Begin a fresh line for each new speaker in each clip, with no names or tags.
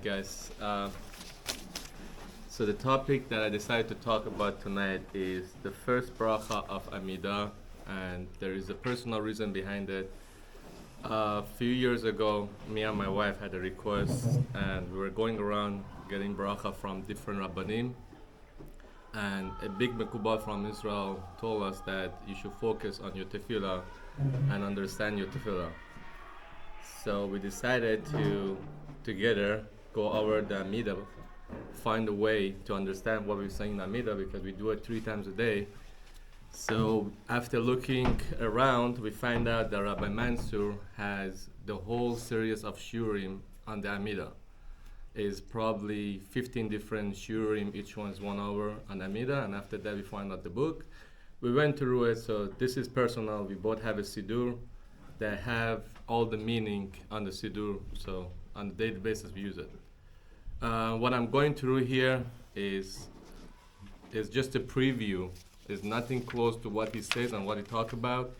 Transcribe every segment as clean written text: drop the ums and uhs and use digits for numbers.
guys. So the topic that I decided to talk about tonight is the first bracha of Amida, and there is a personal reason behind it. A few years ago, me and my wife had a request, and we were going around getting bracha from different rabbanim, and a big mekubal from Israel told us that you should focus on your tefillah and understand your tefillah. So we decided to together go over the Amida, find a way to understand what we're saying in Amida, because we do it 3 times a day. So after looking around, we find out that Rabbi Mansur has the whole series of shurim on the Amida. Is probably 15 different shurim, each one is 1 hour on Amida, and after that we find out the book. We went through it, so this is personal. We both have a siddur that have all the meaning on the siddur, so on a daily basis we use it. What I'm going through here is just a preview. It's nothing close to what he says and what he talks about.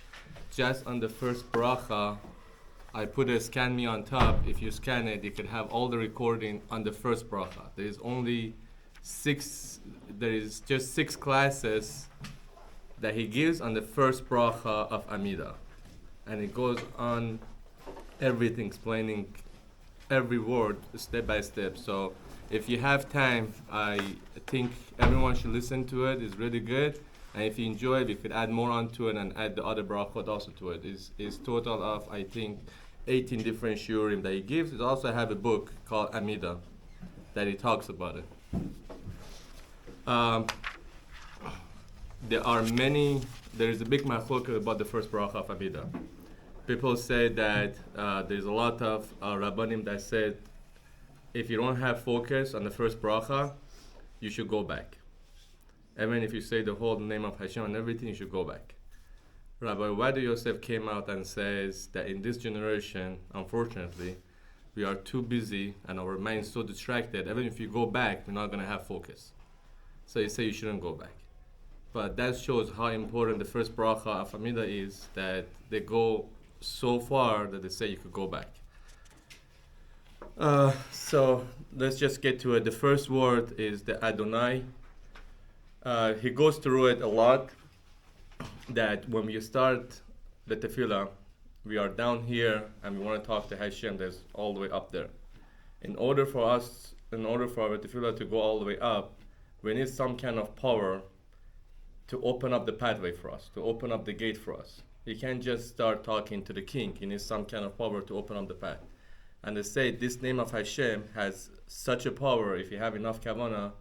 Just on the first bracha, I put a scan me on top. If you scan it, you can have all the recording on the first bracha. There is just 6 classes that he gives on the first bracha of Amida. And it goes on everything, explaining every word step by step. So if you have time, I think everyone should listen to it. It's really good. And if you enjoy it, you could add more onto it and add the other brachot also to it. It's total of, I think, 18 different shurim that he gives. He also have a book called Amida that he talks about it. There is a big machlokes about the first bracha of Amida. People say that there's a lot of rabbanim that said if you don't have focus on the first bracha, you should go back. Even if you say the whole name of Hashem and everything, you should go back. Rabbi Wadi Yosef came out and says that in this generation, unfortunately, we are too busy and our mind is so distracted. Even if you go back, we're not going to have focus. So he said you shouldn't go back. But that shows how important the first bracha of Amida is, that they go so far that they say you could go back. So let's just get to it. The first word is the Adonai. He goes through it a lot, that when we start the tefillah, we are down here and we want to talk to Hashem that's all the way up there. In order for our tefillah to go all the way up, we need some kind of power to open up the pathway for us, to open up the gate for us. You can't just start talking to the king. You need some kind of power to open up the path. And they say this name of Hashem has such a power, if you have enough kavanah,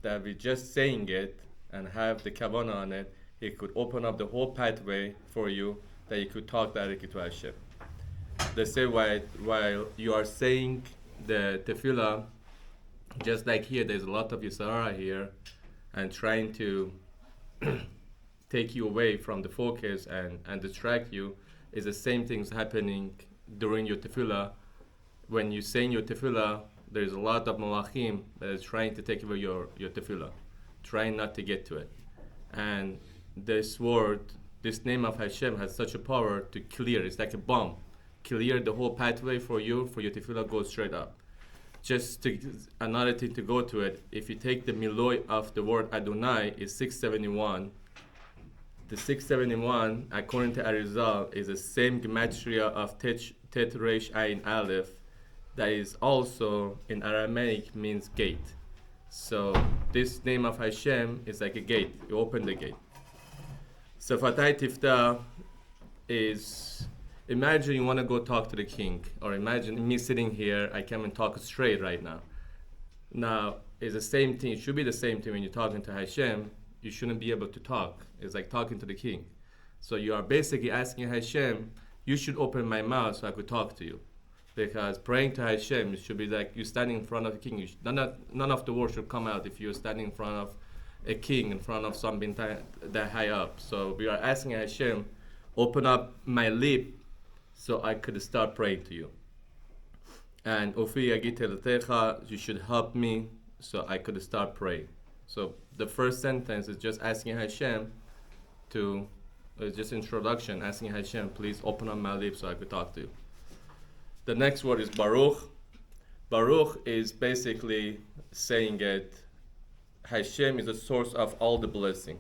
that with just saying it and have the kavanah on it, it could open up the whole pathway for you, that you could talk directly to Hashem. They say while you are saying the tefillah, just like here, there's a lot of Yisara here, and trying to take you away from the focus and distract you, is the same things happening during your tefillah. When you say your tefillah, there's a lot of malachim that is trying to take away your tefillah, trying not to get to it. And this name of Hashem has such a power to clear. It's like a bomb. Clear the whole pathway for your tefillah goes straight up. Another thing to go to it, if you take the miloi of the word Adonai, is 671. The 671, according to Arizal, is the same gematria of Tet Resh Ayin Aleph, that is also in Aramaic means gate. So this name of Hashem is like a gate. You open the gate. So Fatay Tifta is, imagine you want to go talk to the king, or imagine me sitting here, I come and talk straight right now. Now, it's the same thing. It should be the same thing when you're talking to Hashem. You shouldn't be able to talk. It's like talking to the king. So you are basically asking Hashem, you should open my mouth so I could talk to you. Because praying to Hashem, it should be like you're standing in front of a king. None of the words should come out if you're standing in front of a king, in front of something that high up. So we are asking Hashem, open up my lip so I could start praying to you. And Ofi Yagit Eletecha, you should help me so I could start praying. So the first sentence is just asking Hashem to, it's just introduction, asking Hashem, please open up my lips so I could talk to you. The next word is Baruch. Baruch is basically saying it, Hashem is the source of all the blessing.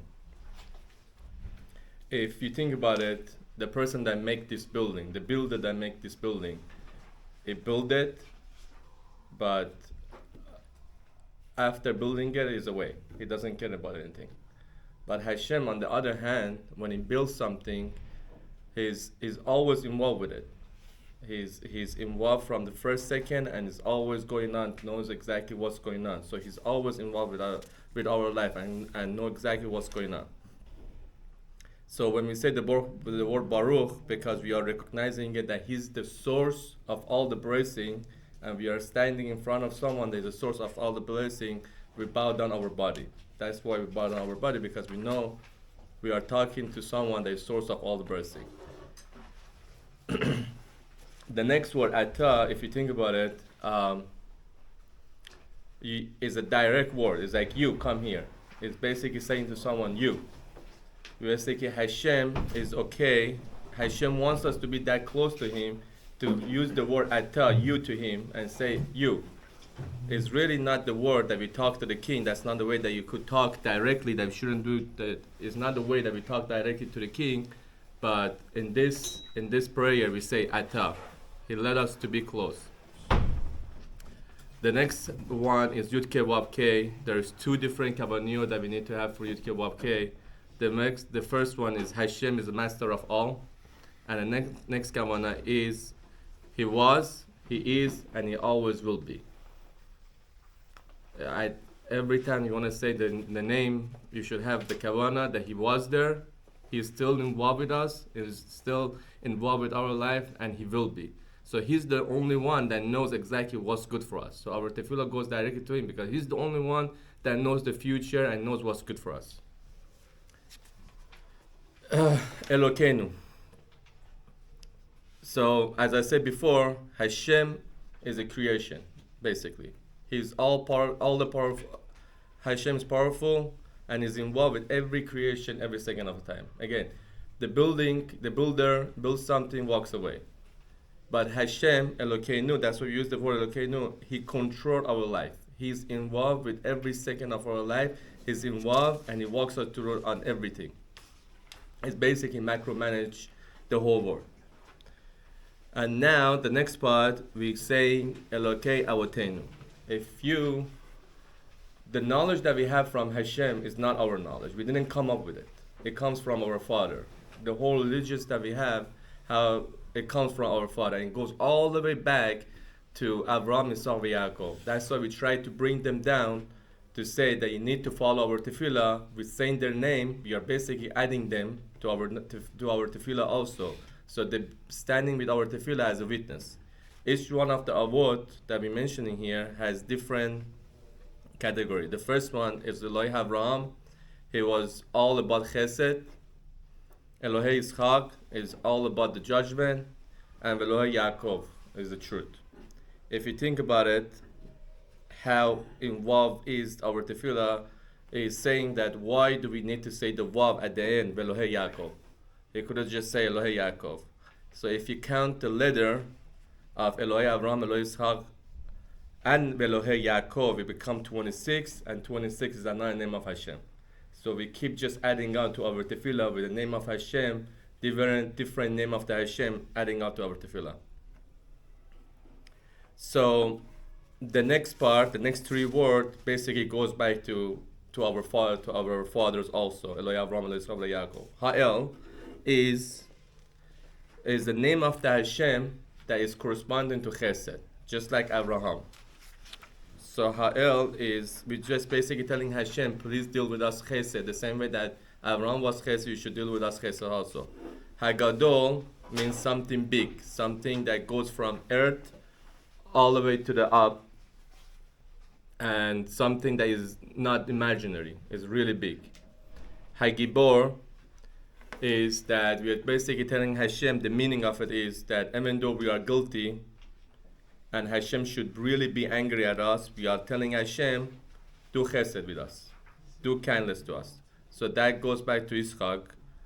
If you think about it, the person that make this building, the builder that make this building, he built it, but after building it, is away. He doesn't care about anything. But Hashem, on the other hand, when he builds something, he's always involved with it. He's involved from the first second, and is always going on, knows exactly what's going on. So he's always involved with our life and know exactly what's going on. So when we say the word Baruch, because we are recognizing it that he's the source of all the blessing, and we are standing in front of someone that is the source of all the blessing, we bow down our body. That's why we bow down our body, because we know we are talking to someone that is source of all the blessing. The next word, ata, if you think about it, is a direct word. It's like, you, come here. It's basically saying to someone, you. Basically, Hashem is okay. Hashem wants us to be that close to him, to use the word ata, you, to him, and say, you. It's really not the word that we talk to the king. That's not the way that you could talk directly. That we shouldn't do that. It's not the way that we talk directly to the king. But in this prayer, we say ata. He led us to be close. The next one is Yud Ke Wav Ke. There's two different kavaniyot that we need to have for Yud Ke Wav Ke. The first one is Hashem is the master of all. And the next kavanah is he was, he is, and he always will be. Every time you want to say the name, you should have the kavanah that he was there, he's still involved with us, is still involved with our life, and he will be. So he's the only one that knows exactly what's good for us. So our tefillah goes directly to him, because he's the only one that knows the future and knows what's good for us. Elokeinu. So as I said before, Hashem is a creation, basically. He's all the powerful. Hashem is powerful and is involved with every creation every second of the time. Again, the builder builds something, walks away. But Hashem, Elokeinu, that's why we use the word Elokeinu, he controls our life. He's involved with every second of our life. He's involved and he walks us through on everything. It's basically macro-manage the whole world. And now, the next part, we say Elokei Avotenu. The knowledge that we have from Hashem is not our knowledge. We didn't come up with it. It comes from our Father. The whole religions that we have, how it comes from our Father. And it goes all the way back to Avraham, Isaac, Yaakov. That's why we try to bring them down to say that you need to follow our tefillah. With saying their name, we are basically adding them to our tefillah also. So they're standing with our tefillah as a witness. Each one of the avot that we're mentioning here has different category. The first one is Elohei Avraham. He was all about chesed. Elohei Yitzchak is all about the judgment. And Elohei Yaakov is the truth. If you think about it, how involved is our tefillah is saying that why do we need to say the vav at the end, Elohei Yaakov? He could have just say Elohei Yaakov. So if you count the letter of Elohei Avraham, Elohei Yitzchak, and Elohei Yaakov, it become 26, and 26 is another name of Hashem. So we keep just adding on to our tefillah with the name of Hashem, different name of the Hashem, adding on to our tefillah. So the next part, the next three words, basically goes back to our father, to our fathers also. Elohei Avraham, Elohei Yitzchak, Elohei Yaakov. Ha'el is the name of the Hashem that is corresponding to Chesed, just like Abraham. So Ha'el is, we're just basically telling Hashem, please deal with us Chesed, the same way that Abraham was Chesed, you should deal with us Chesed also. Hagadol means something big, something that goes from earth all the way to the up, and something that is not imaginary, is really big. Hagibor is that we are basically telling Hashem, the meaning of it is that even though we are guilty and Hashem should really be angry at us, we are telling Hashem, do chesed with us, do kindness to us. So that goes back to Yitzchak,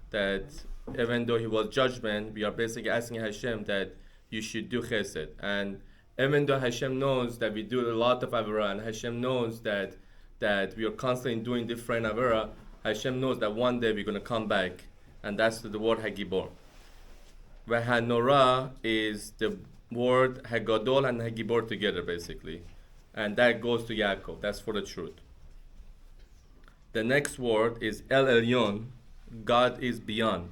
that even though he was judgment, we are basically asking Hashem that you should do chesed. And Even though Hashem knows that we do a lot of avera, and Hashem knows that we are constantly doing different avera, Hashem knows that one day we're going to come back, and that's the word Hagibor. Vahanora is the word Hagadol and Hagibor together, basically, and that goes to Yaakov. That's for the truth. The next word is El Elyon. God is beyond.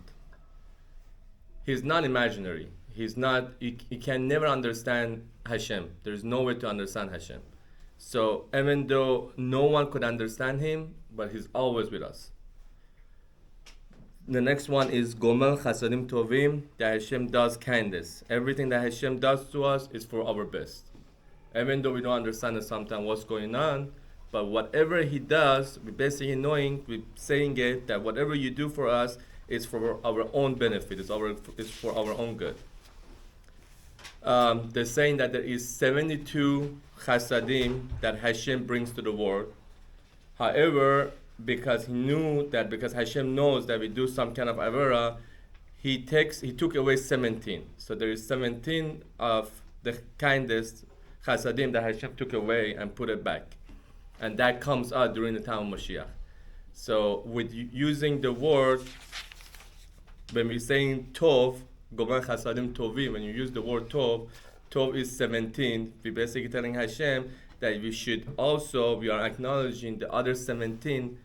He's not imaginary. He's not. You can never understand Hashem. There's no way to understand Hashem. So even though no one could understand him, but he's always with us. The next one is Gomel Chasadim Tovim, that Hashem does kindness. Everything that Hashem does to us is for our best. Even though we don't understand sometimes what's going on, but whatever he does, we're basically knowing, we're saying it, that whatever you do for us is for our own benefit, is for our own good. They're saying that there is 72 chasadim that Hashem brings to the world. However, because Hashem knows that we do some kind of avera, he took away 17. So there is 17 of the kindest chasadim that Hashem took away and put it back. And that comes out during the time of Mashiach. So with using the word, when we're saying tov, Gomer chasadim tovim, when you use the word tov, tov is 17. We're basically telling Hashem that we are acknowledging the other 17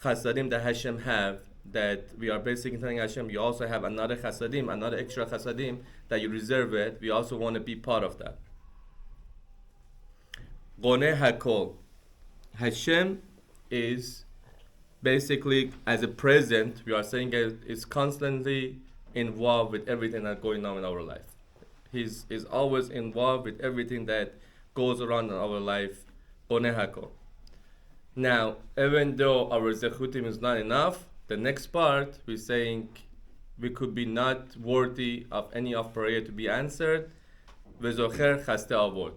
chasadim that Hashem have, that we are basically telling Hashem, you also have another chasadim, another extra chasadim, that you reserve it. We also want to be part of that. Goneh hakol. Hashem is basically, as a present, we are saying is constantly involved with everything that's going on in our life. He's always involved with everything that goes around in our life. Goneh hakol. Now, even though our zechutim is not enough, the next part, we're saying we could be not worthy of any of prayer to be answered. V'zocher chaste avot.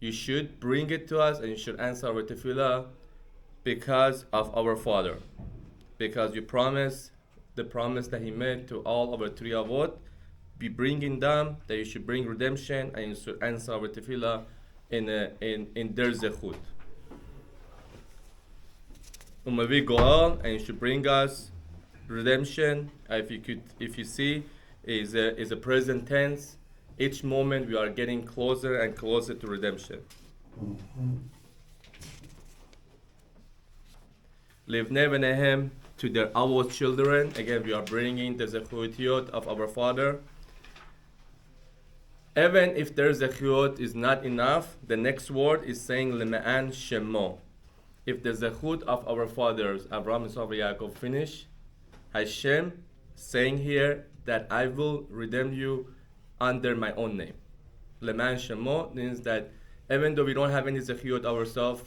You should bring it to us and you should answer our tefillah because of our Father. Because you promise, the promise that He made to all our three avot, be bringing them, that you should bring redemption and you should answer our tefillah in their zechut. Umavi goal, and you should bring us redemption. If you see, is a present tense. Each moment we are getting closer and closer to redemption. Livnei v'nehem, to their avot children. Again, we are bringing the zechutiot of our Father. Even if their zechut is not enough, the next word is saying leme'an shemo. If the zechut of our fathers, Abraham, Isaac, Yaakov, finish, Hashem saying here that I will redeem you under my own name. Leman Shemo means that even though we don't have any zechut ourselves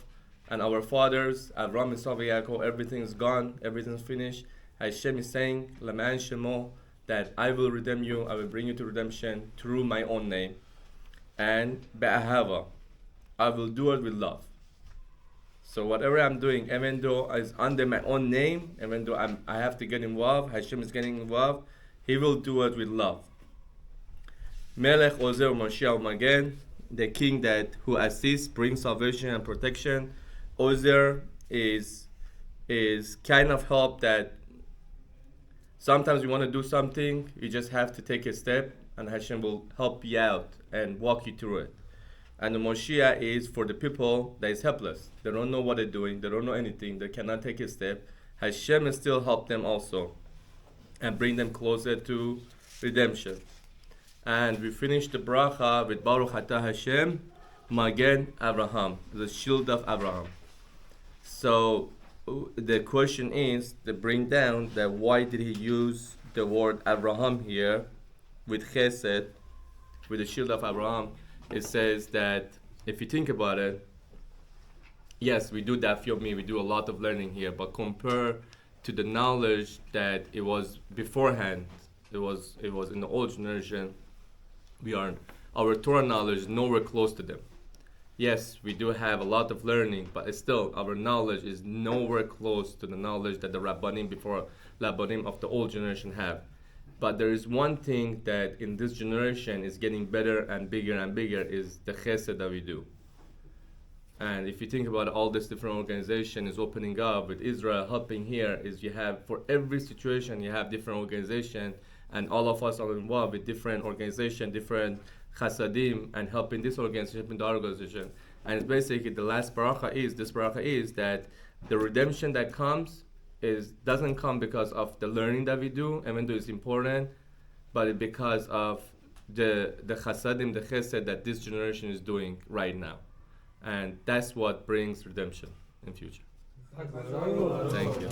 and our fathers, Abraham, Isaac, Yaakov, everything is gone, everything's finished, Hashem is saying, Leman Shemo, that I will redeem you, I will bring you to redemption through my own name. And Be'ahava, I will do it with love. So whatever I'm doing, even though it's under my own name, even though I have to get involved, Hashem is getting involved, He will do it with love. Melech Ozer Moshiach Magen, the king who assists, brings salvation and protection. Ozer is kind of help that sometimes you want to do something, you just have to take a step, and Hashem will help you out and walk you through it. And the Moshiach is for the people that is helpless. They don't know what they're doing. They don't know anything. They cannot take a step. Hashem will still help them also and bring them closer to redemption. And we finish the bracha with Baruch Atah Hashem, Magen Abraham, the shield of Abraham. So the question is to bring down that why did he use the word Abraham here with Chesed, with the shield of Abraham? It says that if you think about it, yes, we do Daf Yomi, we do a lot of learning here, but compare to the knowledge that it was beforehand, it was in the old generation, our Torah knowledge is nowhere close to them. Yes, we do have a lot of learning, but still our knowledge is nowhere close to the knowledge that the Rabbanim of the old generation have. But there is one thing that in this generation is getting better and bigger is the chesed that we do. And if you think about all this different organization is opening up with Israel helping here, is you have for every situation you have different organization, and all of us are involved with different organization, different chasadim, and helping this organization, helping the organization. And it's basically the last bracha is that the redemption that comes doesn't come because of the learning that we do, even though it's important, but it's because of the chasadim, the chesed that this generation is doing right now. And that's what brings redemption in future. Thank you.